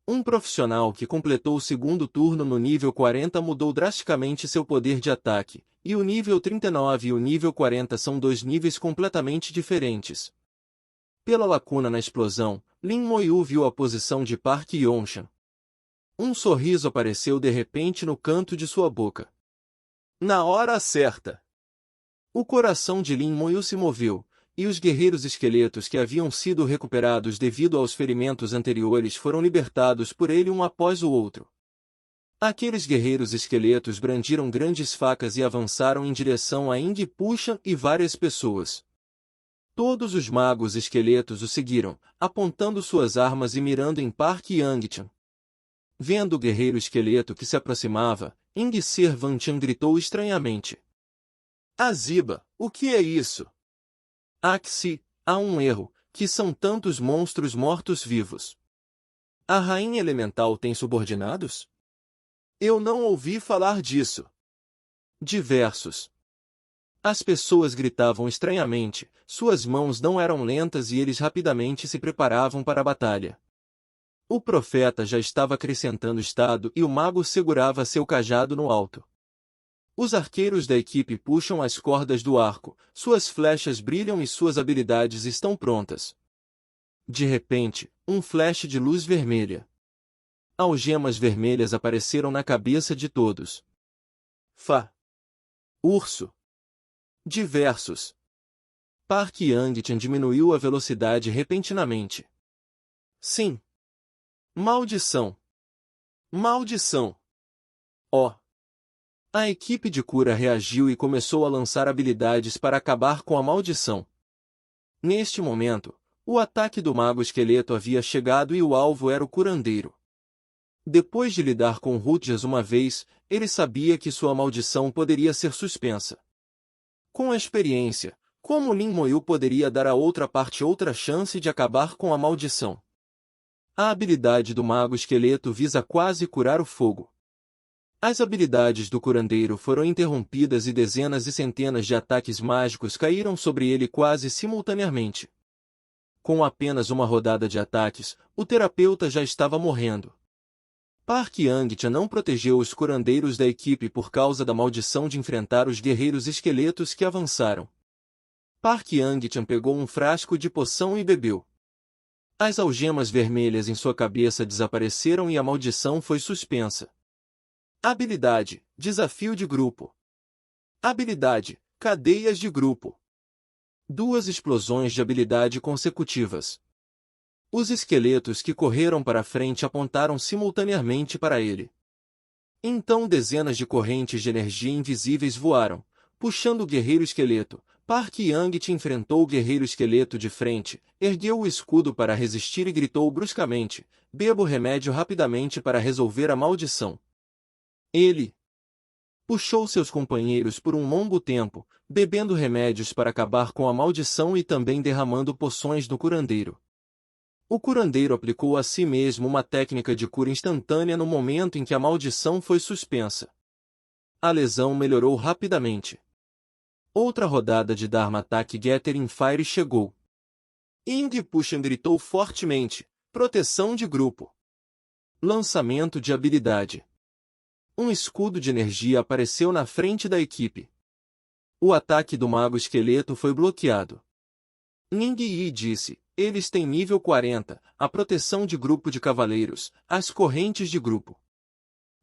Um profissional que completou o segundo turno no nível 40 mudou drasticamente seu poder de ataque, e o nível 39 e o nível 40 são dois níveis completamente diferentes. Pela lacuna na explosão, Lin Moyu viu a posição de Park Yonshan. Um sorriso apareceu de repente no canto de sua boca. Na hora certa! O coração de Lin Moyu se moveu, e os guerreiros esqueletos que haviam sido recuperados devido aos ferimentos anteriores foram libertados por ele um após o outro. Aqueles guerreiros esqueletos brandiram grandes facas e avançaram em direção a Ing Pushan e várias pessoas. Todos os magos esqueletos o seguiram, apontando suas armas e mirando em Park Yangtze. Vendo o guerreiro esqueleto que se aproximava, Ing Servantian gritou estranhamente. Aziba, o que é isso? Axi, há um erro, que são tantos monstros mortos-vivos. A rainha elemental tem subordinados? Eu não ouvi falar disso. Diversos. As pessoas gritavam estranhamente, suas mãos não eram lentas e eles rapidamente se preparavam para a batalha. O profeta já estava acrescentando estado e o mago segurava seu cajado no alto. Os arqueiros da equipe puxam as cordas do arco, suas flechas brilham e suas habilidades estão prontas. De repente, um flash de luz vermelha. Algemas vermelhas apareceram na cabeça de todos. Urso. Diversos. Park Yangtze diminuiu a velocidade repentinamente. Sim. Maldição. Maldição. Oh. A equipe de cura reagiu e começou a lançar habilidades para acabar com a maldição. Neste momento, o ataque do mago esqueleto havia chegado e o alvo era o curandeiro. Depois de lidar com Rutjas uma vez, ele sabia que sua maldição poderia ser suspensa. Com a experiência, como Lin Moyu poderia dar à outra parte outra chance de acabar com a maldição? A habilidade do mago esqueleto visa quase curar o fogo. As habilidades do curandeiro foram interrompidas e dezenas e centenas de ataques mágicos caíram sobre ele quase simultaneamente. Com apenas uma rodada de ataques, o terapeuta já estava morrendo. Park Yangtze não protegeu os curandeiros da equipe por causa da maldição de enfrentar os guerreiros esqueletos que avançaram. Park Yangtze pegou um frasco de poção e bebeu. As algemas vermelhas em sua cabeça desapareceram e a maldição foi suspensa. Habilidade: Desafio de grupo. Habilidade: Cadeias de grupo. 2 explosões de habilidade consecutivas. Os esqueletos que correram para a frente apontaram simultaneamente para ele. Então dezenas de correntes de energia invisíveis voaram, puxando o guerreiro esqueleto. Park Yang-te enfrentou o guerreiro esqueleto de frente, ergueu o escudo para resistir e gritou bruscamente: "Beba o remédio rapidamente para resolver a maldição." Ele puxou seus companheiros por um longo tempo, bebendo remédios para acabar com a maldição e também derramando poções no curandeiro. O curandeiro aplicou a si mesmo uma técnica de cura instantânea no momento em que a maldição foi suspensa. A lesão melhorou rapidamente. Outra rodada de Dharma Attack Gathering Fire chegou. Ing Pushan gritou fortemente: "Proteção de grupo." Lançamento de habilidade. Um escudo de energia apareceu na frente da equipe. O ataque do mago esqueleto foi bloqueado. Ning Yi disse: "Eles têm nível 40, a proteção de grupo de cavaleiros, as correntes de grupo."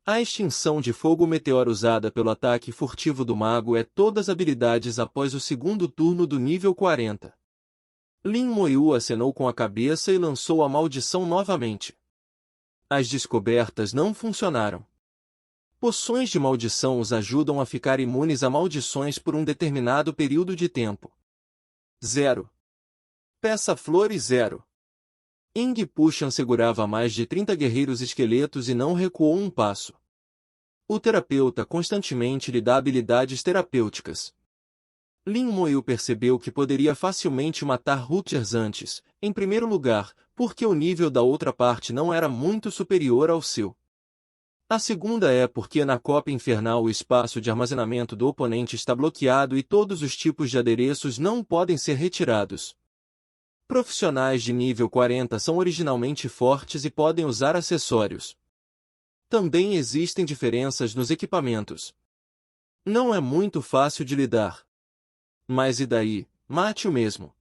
A extinção de fogo meteoro usada pelo ataque furtivo do mago é todas as habilidades após o segundo turno do nível 40. Lin Moyu acenou com a cabeça e lançou a maldição novamente. As descobertas não funcionaram. Poções de maldição os ajudam a ficar imunes a maldições por um determinado período de tempo. 0. Peça flores 0. Ing Pushan segurava mais de 30 guerreiros esqueletos e não recuou um passo. O terapeuta constantemente lhe dá habilidades terapêuticas. Lin Moyu percebeu que poderia facilmente matar Rutgers antes, em primeiro lugar, porque o nível da outra parte não era muito superior ao seu. A segunda é porque na Copa Infernal o espaço de armazenamento do oponente está bloqueado e todos os tipos de adereços não podem ser retirados. Profissionais de nível 40 são originalmente fortes e podem usar acessórios. Também existem diferenças nos equipamentos. Não é muito fácil de lidar. Mas e daí? Mate-o mesmo.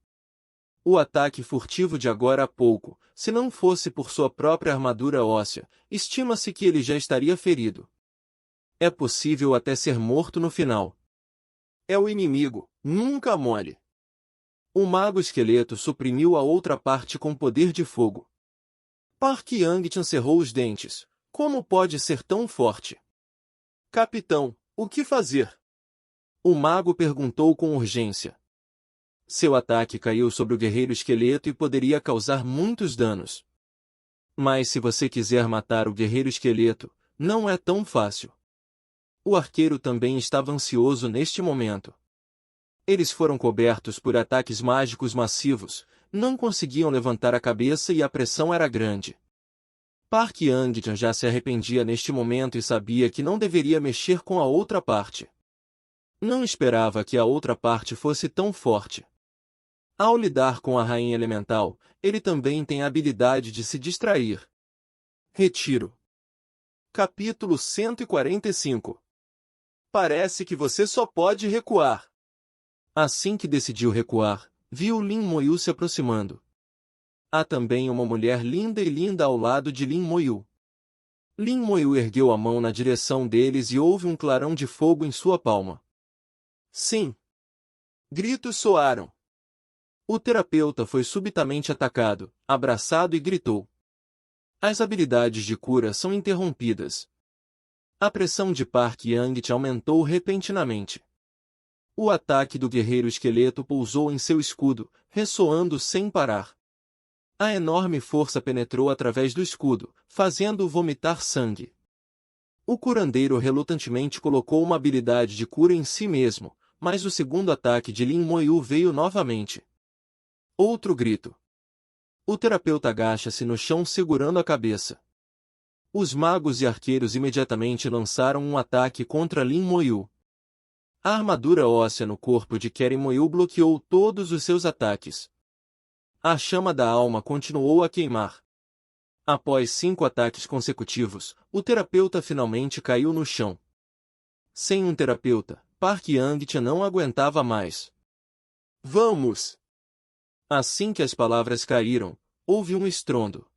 O ataque furtivo de agora há pouco, se não fosse por sua própria armadura óssea, estima-se que ele já estaria ferido. É possível até ser morto no final. É o inimigo, nunca mole. O mago esqueleto suprimiu a outra parte com poder de fogo. Park Yang-te cerrou os dentes. Como pode ser tão forte? Capitão, o que fazer? O mago perguntou com urgência. Seu ataque caiu sobre o guerreiro esqueleto e poderia causar muitos danos. Mas se você quiser matar o guerreiro esqueleto, não é tão fácil. O arqueiro também estava ansioso neste momento. Eles foram cobertos por ataques mágicos massivos, não conseguiam levantar a cabeça e a pressão era grande. Park Yang-te já se arrependia neste momento e sabia que não deveria mexer com a outra parte. Não esperava que a outra parte fosse tão forte. Ao lidar com a rainha elemental, ele também tem a habilidade de se distrair. Retiro. Capítulo 145. Parece que você só pode recuar. Assim que decidiu recuar, viu Lin Moyu se aproximando. Há também uma mulher linda e linda ao lado de Lin Moyu. Lin Moyu ergueu a mão na direção deles e houve um clarão de fogo em sua palma. Sim. Gritos soaram. O terapeuta foi subitamente atacado, abraçado e gritou. As habilidades de cura são interrompidas. A pressão de Park Yang-te aumentou repentinamente. O ataque do guerreiro esqueleto pousou em seu escudo, ressoando sem parar. A enorme força penetrou através do escudo, fazendo-o vomitar sangue. O curandeiro relutantemente colocou uma habilidade de cura em si mesmo, mas o segundo ataque de Lin Moyu veio novamente. Outro grito. O terapeuta agacha-se no chão segurando a cabeça. Os magos e arqueiros imediatamente lançaram um ataque contra Lin Moyu. A armadura óssea no corpo de Keren Moyu bloqueou todos os seus ataques. A chama da alma continuou a queimar. Após 5 ataques consecutivos, o terapeuta finalmente caiu no chão. Sem um terapeuta, Park Yang-te não aguentava mais. Vamos! Assim que as palavras caíram, houve um estrondo.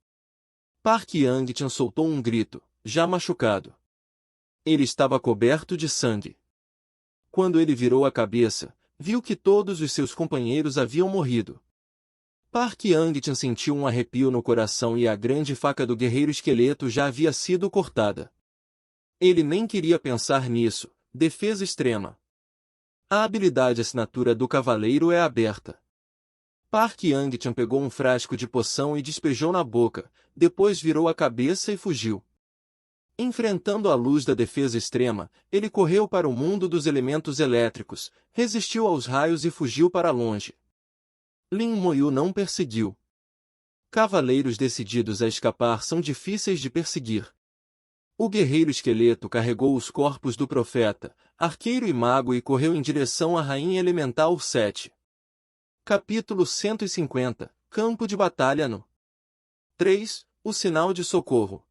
Park Yang-te soltou um grito, já machucado. Ele estava coberto de sangue. Quando ele virou a cabeça, viu que todos os seus companheiros haviam morrido. Park Yangtian sentiu um arrepio no coração e a grande faca do guerreiro esqueleto já havia sido cortada. Ele nem queria pensar nisso. Defesa extrema. A habilidade assinatura do cavaleiro é aberta. Park Yangtian pegou um frasco de poção e despejou na boca, depois virou a cabeça e fugiu. Enfrentando a luz da defesa extrema, ele correu para o mundo dos elementos elétricos, resistiu aos raios e fugiu para longe. Lin Moyu não perseguiu. Cavaleiros decididos a escapar são difíceis de perseguir. O guerreiro esqueleto carregou os corpos do profeta, arqueiro e mago e correu em direção à Rainha Elemental 7. Capítulo 150 Campo de Batalha no 3. O sinal de socorro.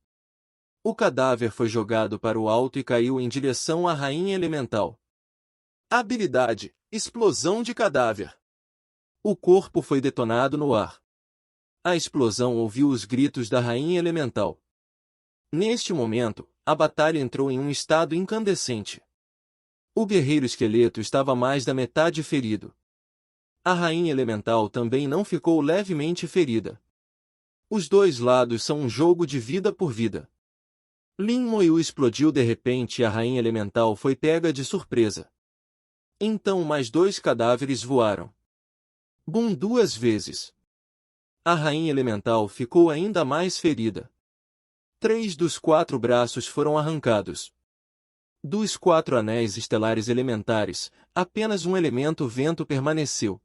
O cadáver foi jogado para o alto e caiu em direção à Rainha Elemental. Habilidade: Explosão de cadáver. O corpo foi detonado no ar. A explosão ouviu os gritos da Rainha Elemental. Neste momento, a batalha entrou em um estado incandescente. O guerreiro esqueleto estava mais da metade ferido. A Rainha Elemental também não ficou levemente ferida. Os dois lados são um jogo de vida por vida. Lin Moyu explodiu de repente e a Rainha Elemental foi pega de surpresa. Então mais 2 cadáveres voaram. Bum 2 vezes. A Rainha Elemental ficou ainda mais ferida. 3 dos 4 braços foram arrancados. Dos 4 anéis estelares elementares, apenas um elemento vento permaneceu.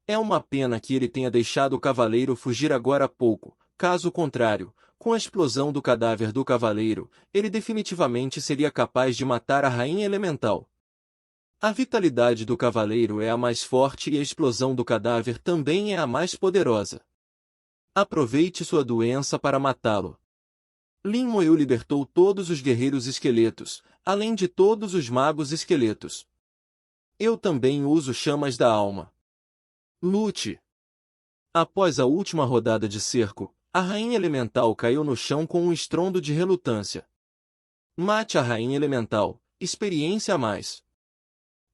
É uma pena que ele tenha deixado o cavaleiro fugir agora há pouco, caso contrário, com a explosão do cadáver do cavaleiro, ele definitivamente seria capaz de matar a Rainha Elemental. A vitalidade do cavaleiro é a mais forte e a explosão do cadáver também é a mais poderosa. Aproveite sua doença para matá-lo. Lin Moyu libertou todos os guerreiros esqueletos, além de todos os magos esqueletos. Eu também uso chamas da alma. Lute. Após a última rodada de cerco, a Rainha Elemental caiu no chão com um estrondo de relutância. Mate a Rainha Elemental, experiência a mais.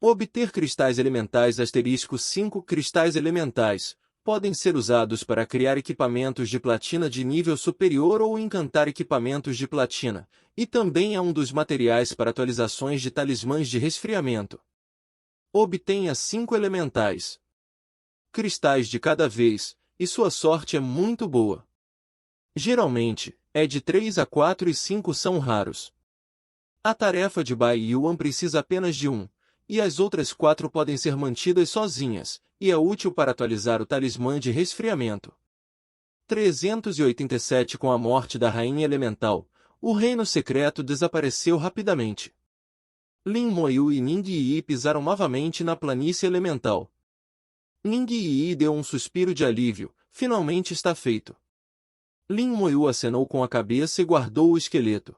Obter cristais elementais *5 cristais elementais podem ser usados para criar equipamentos de platina de nível superior ou encantar equipamentos de platina, e também é um dos materiais para atualizações de talismãs de resfriamento. Obtenha 5 elementais. Cristais de cada vez, e sua sorte é muito boa. Geralmente, é de 3 a 4 e 5 são raros. A tarefa de Bai Yuan precisa apenas de 1. E as outras 4 podem ser mantidas sozinhas, e é útil para atualizar o talismã de resfriamento. 387 Com a morte da Rainha Elemental, o reino secreto desapareceu rapidamente. Lin Moyu e Ning Yi pisaram novamente na planície elemental. Ning Yi deu um suspiro de alívio, finalmente está feito. Lin Moyu acenou com a cabeça e guardou o esqueleto.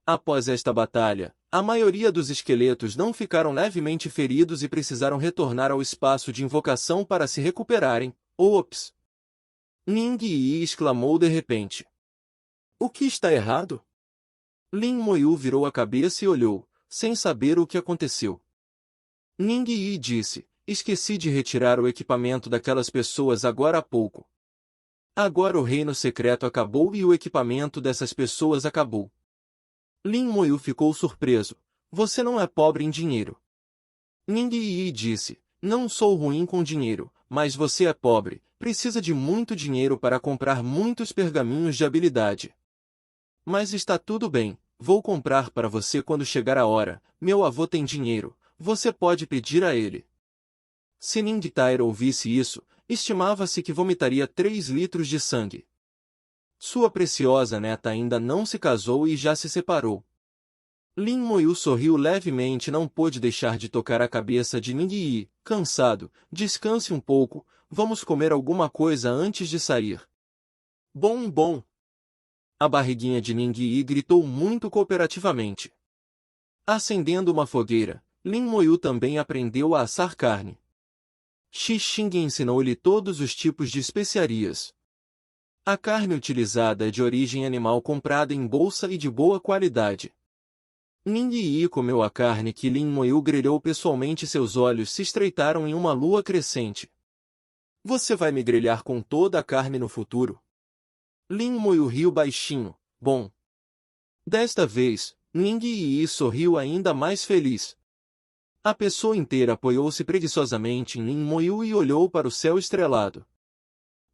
Após esta batalha, a maioria dos esqueletos não ficaram levemente feridos e precisaram retornar ao espaço de invocação para se recuperarem. Ops! Ning Yi exclamou de repente. O que está errado? Lin Moyu virou a cabeça e olhou, sem saber o que aconteceu. Ning Yi disse, esqueci de retirar o equipamento daquelas pessoas agora há pouco. Agora o reino secreto acabou e o equipamento dessas pessoas acabou. Lin Moyu ficou surpreso. Você não é pobre em dinheiro. Ning Yi disse, não sou ruim com dinheiro, mas você é pobre, precisa de muito dinheiro para comprar muitos pergaminhos de habilidade. Mas está tudo bem, vou comprar para você quando chegar a hora, meu avô tem dinheiro, você pode pedir a ele. Se Ning Taira ouvisse isso, estimava-se que vomitaria 3 litros de sangue. Sua preciosa neta ainda não se casou e já se separou. Lin Moyu sorriu levemente e não pôde deixar de tocar a cabeça de Ning Yi. Cansado, descanse um pouco, vamos comer alguma coisa antes de sair. Bom. A barriguinha de Ning Yi gritou muito cooperativamente. Acendendo uma fogueira, Lin Moyu também aprendeu a assar carne. Xi Xing ensinou-lhe todos os tipos de especiarias. A carne utilizada é de origem animal comprada em bolsa e de boa qualidade. Ning Yi comeu a carne que Lin Moyu grelhou pessoalmente e seus olhos se estreitaram em uma lua crescente. Você vai me grelhar com toda a carne no futuro? Lin Moyu riu baixinho. Bom. Desta vez, Ning Yi sorriu ainda mais feliz. A pessoa inteira apoiou-se preguiçosamente em Lin Moyu e olhou para o céu estrelado.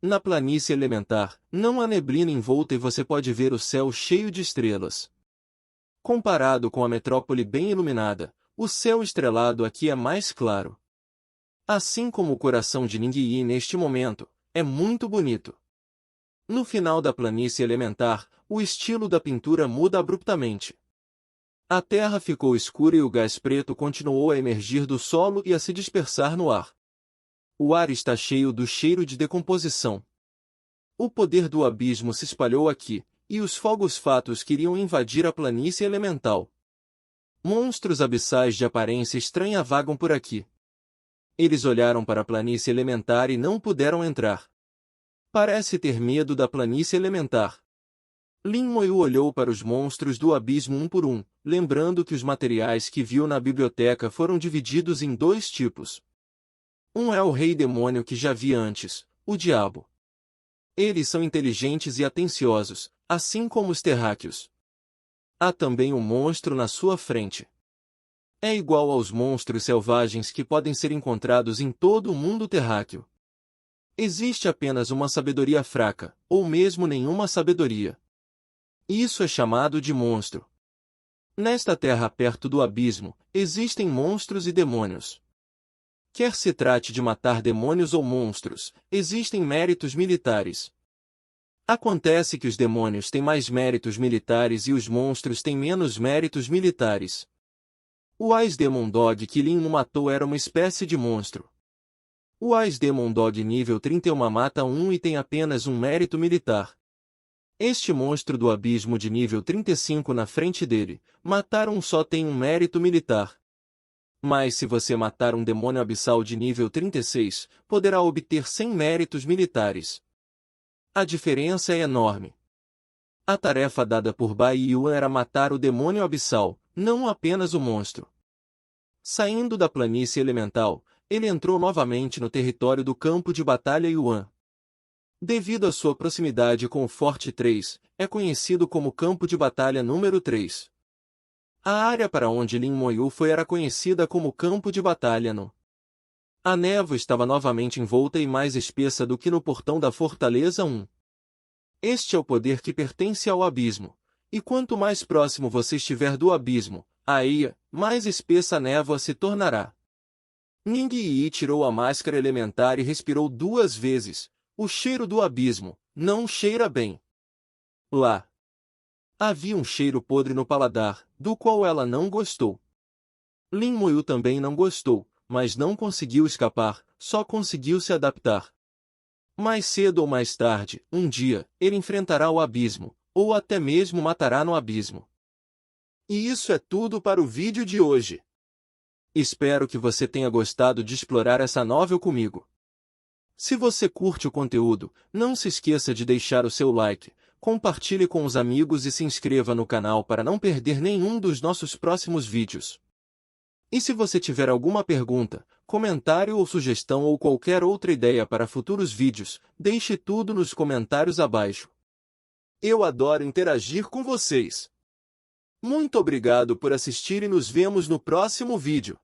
Na planície elementar, não há neblina envolta e você pode ver o céu cheio de estrelas. Comparado com a metrópole bem iluminada, o céu estrelado aqui é mais claro. Assim como o coração de Ning Yi neste momento, é muito bonito. No final da planície elementar, o estilo da pintura muda abruptamente. A terra ficou escura e o gás preto continuou a emergir do solo e a se dispersar no ar. O ar está cheio do cheiro de decomposição. O poder do abismo se espalhou aqui, e os fogos fatos queriam invadir a planície elemental. Monstros abissais de aparência estranha vagam por aqui. Eles olharam para a planície elementar e não puderam entrar. Parece ter medo da planície elementar. Lin Moyu olhou para os monstros do abismo um por um, lembrando que os materiais que viu na biblioteca foram divididos em dois tipos. Um é o rei demônio que já vi antes, o diabo. Eles são inteligentes e atenciosos, assim como os terráqueos. Há também um monstro na sua frente. É igual aos monstros selvagens que podem ser encontrados em todo o mundo terráqueo. Existe apenas uma sabedoria fraca, ou mesmo nenhuma sabedoria. Isso é chamado de monstro. Nesta terra perto do abismo, existem monstros e demônios. Quer se trate de matar demônios ou monstros, existem méritos militares. Acontece que os demônios têm mais méritos militares e os monstros têm menos méritos militares. O Ice Demon Dog que Lin matou era uma espécie de monstro. O Ice Demon Dog nível 31 mata um e tem apenas um mérito militar. Este monstro do abismo de nível 35 na frente dele, matar um só tem um mérito militar. Mas se você matar um demônio abissal de nível 36, poderá obter 100 méritos militares. A diferença é enorme. A tarefa dada por Bai Yuan era matar o demônio abissal, não apenas o monstro. Saindo da planície elemental, ele entrou novamente no território do campo de batalha Yuan. Devido à sua proximidade com o Forte 3, é conhecido como Campo de Batalha número 3. A área para onde Lin Moyu foi era conhecida como Campo de Batalha no. A névoa estava novamente envolta e mais espessa do que no portão da Fortaleza 1. Este é o poder que pertence ao abismo, e quanto mais próximo você estiver do abismo, aí, mais espessa a névoa se tornará. Ning Yi tirou a máscara elementar e respirou 2 vezes. O cheiro do abismo não cheira bem. Lá havia um cheiro podre no paladar, do qual ela não gostou. Lin Moyu também não gostou, mas não conseguiu escapar, só conseguiu se adaptar. Mais cedo ou mais tarde, um dia, ele enfrentará o abismo, ou até mesmo matará no abismo. E isso é tudo para o vídeo de hoje. Espero que você tenha gostado de explorar essa novel comigo. Se você curte o conteúdo, não se esqueça de deixar o seu like, compartilhe com os amigos e se inscreva no canal para não perder nenhum dos nossos próximos vídeos. E se você tiver alguma pergunta, comentário ou sugestão ou qualquer outra ideia para futuros vídeos, deixe tudo nos comentários abaixo. Eu adoro interagir com vocês. Muito obrigado por assistir e nos vemos no próximo vídeo.